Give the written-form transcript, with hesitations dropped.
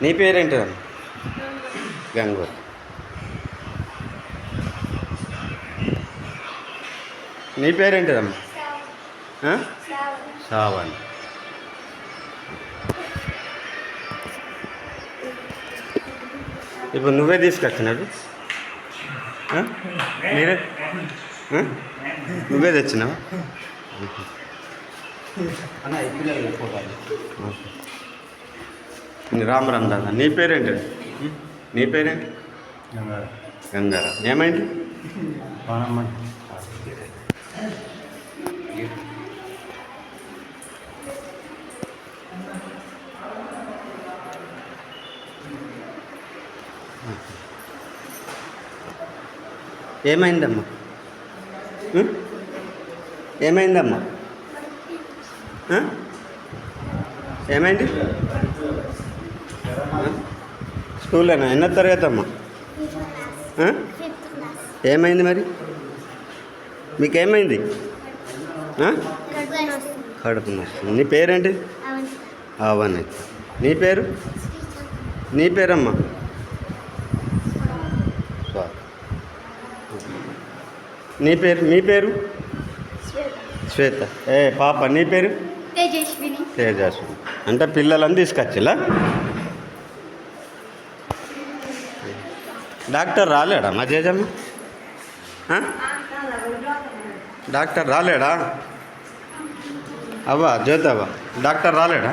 నీ పేరేంటిదమ్మా? గంగూర్. నీ పేరేంటిదమ్మా? శ్రావణ్. ఇప్పుడు నువ్వే తీసుకొచ్చినాడు? మీరే నువ్వే తెచ్చినావా? రామ్ రామ్ దాదా. నీ పేరేంటి? నీ పేరేంటి? గంగారా. ఏమైంది? ఏమైందమ్మా? ఏమైందమ్మా? ఏమైంది? స్కూల్లోనా? ఎన్నో తరగతి అమ్మా? ఏమైంది మరి? మీకేమైంది? కడుపు నొస్తుంది. నీ పేరేంటి? అవని. నీ పేరు? నీ పేరమ్మా? నీ పేరు? మీ పేరు? శ్వేత. పాప నీ పేరు? తేజస్విని. అంటే పిల్లలని తీసుకొచ్చిలా? డాక్టర్ రాలేడా మా జేజమ్మ? డాక్టర్ రాలేడా? అవ్వా జ్యోతి అవ్వ, డాక్టర్ రాలేడా?